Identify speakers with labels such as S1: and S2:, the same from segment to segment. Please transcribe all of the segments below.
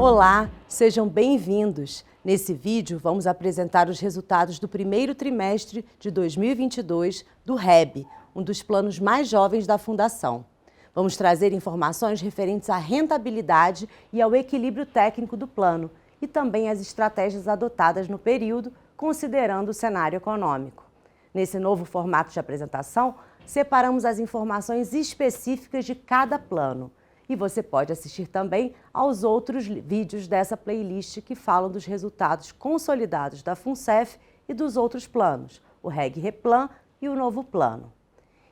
S1: Olá, sejam bem-vindos. Nesse vídeo, vamos apresentar os resultados do primeiro trimestre de 2022 do REB, um dos planos mais jovens da Fundação. Vamos trazer informações referentes à rentabilidade e ao equilíbrio técnico do plano e também as estratégias adotadas no período, considerando o cenário econômico. Nesse novo formato de apresentação, separamos as informações específicas de cada plano. E você pode assistir também aos outros vídeos dessa playlist que falam dos resultados consolidados da FUNCEF e dos outros planos, o REG Replan e o novo plano.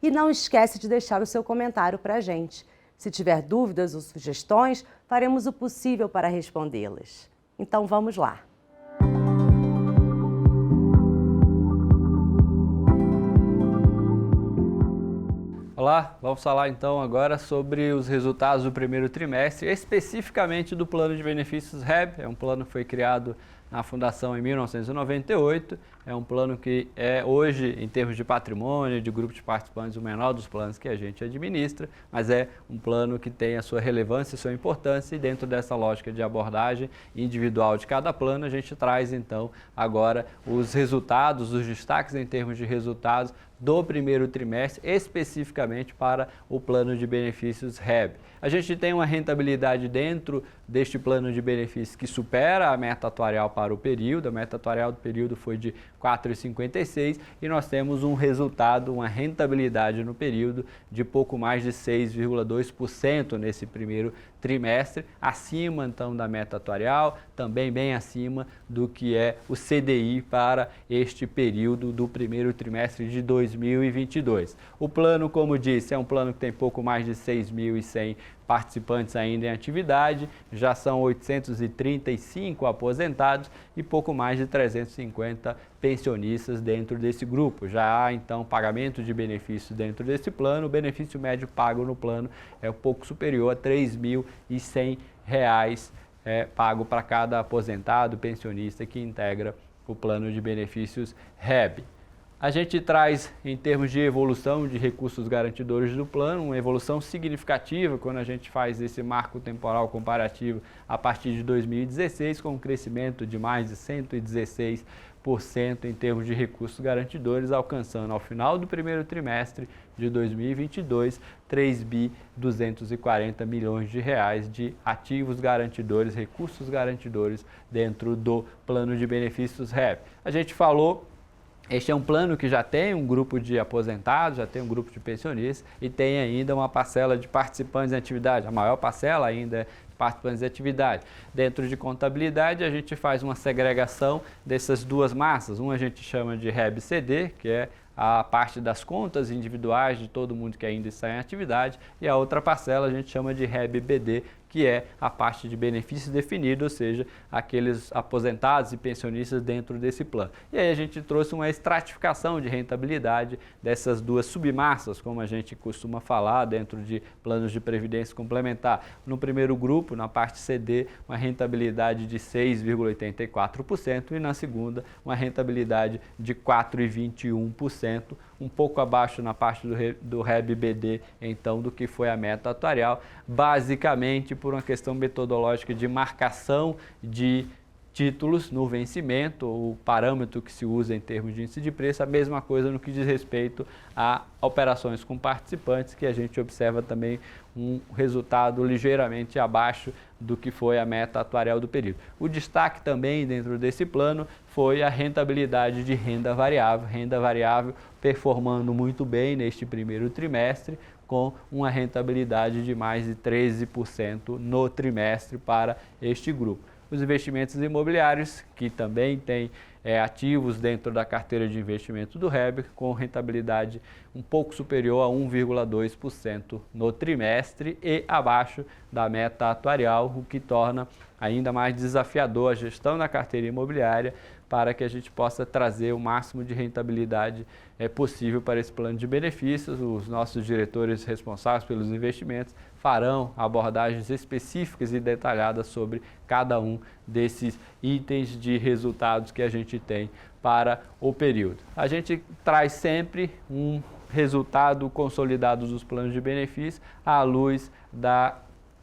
S1: E não esquece de deixar o seu comentário para a gente. Se tiver dúvidas ou sugestões, faremos o possível para respondê-las. Então vamos lá!
S2: Olá, vamos falar então agora sobre os resultados do primeiro trimestre, especificamente do plano de benefícios REB. É um plano que foi criado na Fundação em 1998, é um plano que é hoje, em termos de patrimônio, de grupo de participantes, o menor dos planos que a gente administra, mas é um plano que tem a sua relevância e sua importância, e dentro dessa lógica de abordagem individual de cada plano, a gente traz então agora os resultados, os destaques em termos de resultados do primeiro trimestre, especificamente para o plano de benefícios REB. A gente tem uma rentabilidade dentro deste plano de benefícios que supera a meta atuarial para o período. A meta atuarial do período foi de 4,56 e nós temos um resultado, uma rentabilidade no período de pouco mais de 6,2% nesse primeiro trimestre, acima então da meta atuarial, também bem acima do que é o CDI para este período do primeiro trimestre de 2022. O plano, como disse, é um plano que tem pouco mais de 6.100 participantes ainda em atividade, já são 835 aposentados e pouco mais de 350 pensionistas dentro desse grupo. Já há então pagamento de benefícios dentro desse plano, o benefício médio pago no plano é um pouco superior a R$ 3.100 pago para cada aposentado, pensionista que integra o plano de benefícios REB. A gente traz, em termos de evolução de recursos garantidores do plano, uma evolução significativa quando a gente faz esse marco temporal comparativo a partir de 2016, com um crescimento de mais de 116% em termos de recursos garantidores, alcançando ao final do primeiro trimestre de 2022, 3.240 milhões de reais de ativos garantidores, recursos garantidores dentro do plano de benefícios REB. A gente falou, este é um plano que já tem um grupo de aposentados, já tem um grupo de pensionistas e tem ainda uma parcela de participantes em atividade. A maior parcela ainda é participantes de atividade. Dentro de contabilidade, a gente faz uma segregação dessas duas massas. Uma a gente chama de REB-CD, que é a parte das contas individuais de todo mundo que ainda está em atividade, e a outra parcela a gente chama de REB-BD, que é a parte de benefícios definidos, ou seja, aqueles aposentados e pensionistas dentro desse plano. E aí a gente trouxe uma estratificação de rentabilidade dessas duas submassas, como a gente costuma falar dentro de planos de previdência complementar. No primeiro grupo, na parte CD, uma rentabilidade de 6,84% e na segunda, uma rentabilidade de 4,21%, um pouco abaixo na parte do REB-BD, então, do que foi a meta atuarial, basicamente por uma questão metodológica de marcação de títulos no vencimento, o parâmetro que se usa em termos de índice de preço, a mesma coisa no que diz respeito a operações com participantes, que a gente observa também um resultado ligeiramente abaixo do que foi a meta atuarial do período. O destaque também dentro desse plano foi a rentabilidade de renda variável performando muito bem neste primeiro trimestre, com uma rentabilidade de mais de 13% no trimestre para este grupo. Os investimentos imobiliários, que também têm ativos dentro da carteira de investimento do REB, com rentabilidade um pouco superior a 1,2% no trimestre e abaixo da meta atuarial, o que torna ainda mais desafiador a gestão da carteira imobiliária para que a gente possa trazer o máximo de rentabilidade possível para esse plano de benefícios. Os nossos diretores responsáveis pelos investimentos farão abordagens específicas e detalhadas sobre cada um desses itens de resultados que a gente tem para o período. A gente traz sempre um resultado consolidado dos planos de benefício à luz da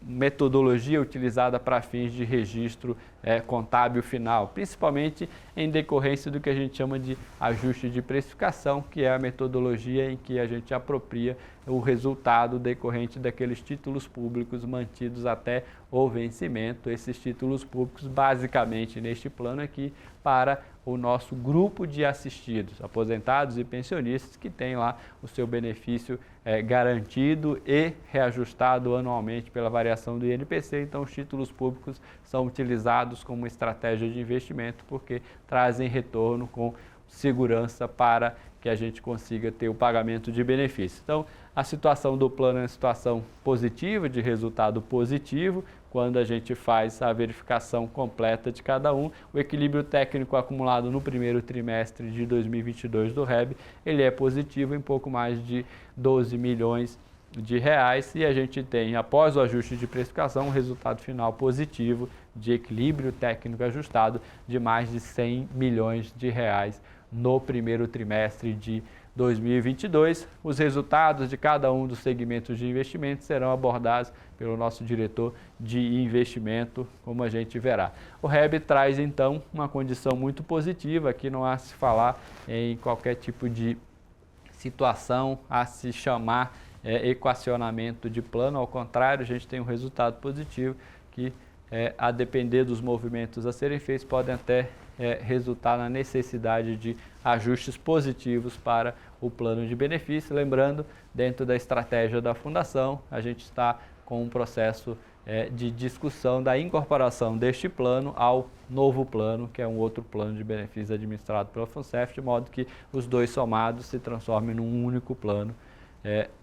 S2: metodologia utilizada para fins de registro contábil final, principalmente em decorrência do que a gente chama de ajuste de precificação, que é a metodologia em que a gente apropria o resultado decorrente daqueles títulos públicos mantidos até o vencimento. Esses títulos públicos, basicamente neste plano aqui, para o nosso grupo de assistidos, aposentados e pensionistas, que tem lá o seu benefício garantido e reajustado anualmente pela variação do INPC. Então, os títulos públicos são utilizados como estratégia de investimento porque trazem retorno com segurança para que a gente consiga ter o pagamento de benefícios. Então, a situação do plano é uma situação positiva, de resultado positivo, quando a gente faz a verificação completa de cada um. O equilíbrio técnico acumulado no primeiro trimestre de 2022 do REB, ele é positivo em pouco mais de 12 milhões de reais, e a gente tem, após o ajuste de precificação, um resultado final positivo de equilíbrio técnico ajustado de mais de 100 milhões de reais no primeiro trimestre de 2022. Os resultados de cada um dos segmentos de investimento serão abordados pelo nosso diretor de investimento, como a gente verá. O REB traz, então, uma condição muito positiva. Aqui não há se falar em qualquer tipo de situação a se chamar equacionamento de plano. Ao contrário, a gente tem um resultado positivo que, a depender dos movimentos a serem feitos, podem até resultar na necessidade de ajustes positivos para o plano de benefício. Lembrando, dentro da estratégia da Fundação, a gente está com um processo de discussão da incorporação deste plano ao novo plano, que é um outro plano de benefícios administrado pela FUNCEF, de modo que os dois somados se transformem num único plano.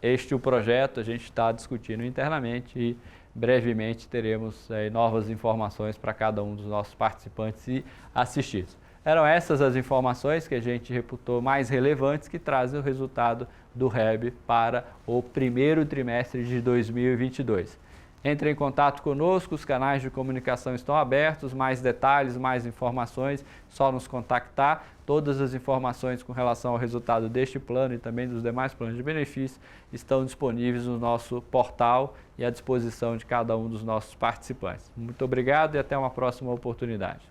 S2: Este é o projeto, a gente está discutindo internamente e brevemente teremos novas informações para cada um dos nossos participantes e assistidos. Eram essas as informações que a gente reputou mais relevantes, que trazem o resultado do REB para o primeiro trimestre de 2022. Entre em contato conosco, os canais de comunicação estão abertos, mais detalhes, mais informações, só nos contactar. Todas as informações com relação ao resultado deste plano e também dos demais planos de benefício estão disponíveis no nosso portal e à disposição de cada um dos nossos participantes. Muito obrigado e até uma próxima oportunidade.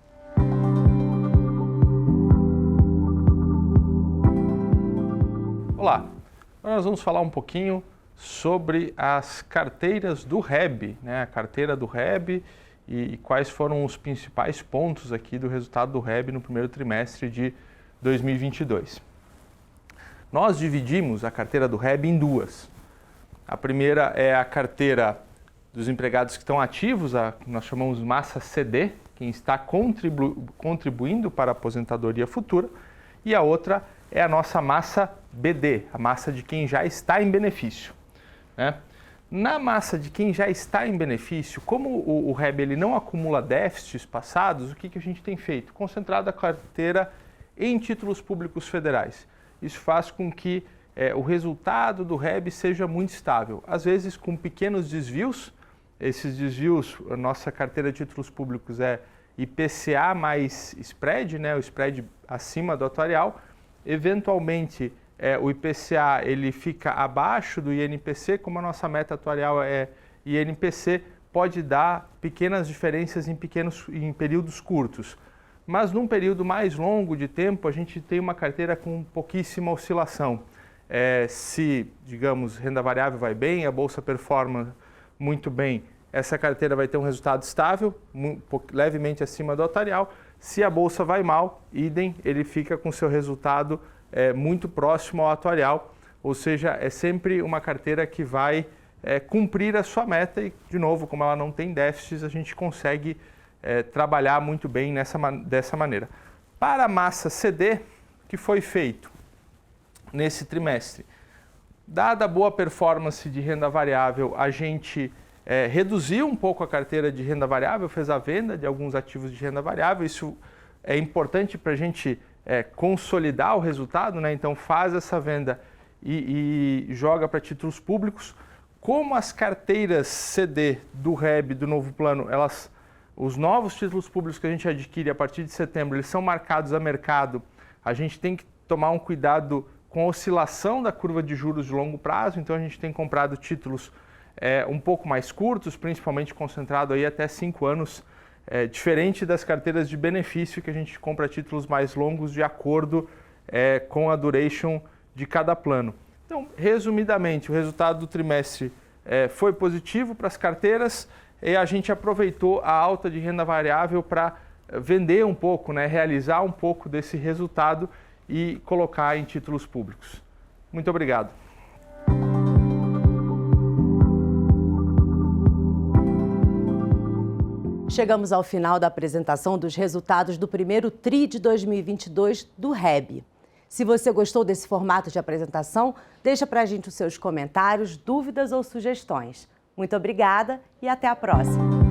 S3: Olá, nós vamos falar um pouquinho sobre as carteiras do REB, a carteira do REB e quais foram os principais pontos aqui do resultado do REB no primeiro trimestre de 2022. Nós dividimos a carteira do REB em duas. A primeira é a carteira dos empregados que estão ativos, nós chamamos massa CD, quem está contribuindo para a aposentadoria futura, e a outra é a nossa massa BD, a massa de quem já está em benefício. Na massa de quem já está em benefício, como o REB ele não acumula déficits passados, o que a gente tem feito? Concentrado a carteira em títulos públicos federais. Isso faz com que o resultado do REB seja muito estável, às vezes com pequenos desvios. Esses desvios, a nossa carteira de títulos públicos é IPCA mais spread, o spread acima do atuarial. Eventualmente, o IPCA ele fica abaixo do INPC, como a nossa meta atuarial é INPC, pode dar pequenas diferenças em períodos curtos. Mas num período mais longo de tempo, a gente tem uma carteira com pouquíssima oscilação. Se, digamos, renda variável vai bem, a bolsa performa muito bem, essa carteira vai ter um resultado estável, levemente acima do atuarial. Se a bolsa vai mal, idem, ele fica com seu resultado muito próximo ao atuarial, ou seja, é sempre uma carteira que vai cumprir a sua meta e, de novo, como ela não tem déficits, a gente consegue trabalhar muito bem dessa maneira. Para a massa CD, o que foi feito nesse trimestre? Dada a boa performance de renda variável, a gente reduziu um pouco a carteira de renda variável, fez a venda de alguns ativos de renda variável. Isso é importante para a gente consolidar o resultado, então faz essa venda e joga para títulos públicos. Como as carteiras CD do REB, do novo plano, os novos títulos públicos que a gente adquire a partir de setembro, eles são marcados a mercado, a gente tem que tomar um cuidado com a oscilação da curva de juros de longo prazo, então a gente tem comprado títulos um pouco mais curtos, principalmente concentrado aí até 5 anos, diferente das carteiras de benefício que a gente compra títulos mais longos de acordo com a duration de cada plano. Então, resumidamente, o resultado do trimestre foi positivo para as carteiras e a gente aproveitou a alta de renda variável para vender um pouco, né, realizar um pouco desse resultado e colocar em títulos públicos. Muito obrigado.
S1: Chegamos ao final da apresentação dos resultados do primeiro TRI de 2022 do REB. Se você gostou desse formato de apresentação, deixa pra gente os seus comentários, dúvidas ou sugestões. Muito obrigada e até a próxima!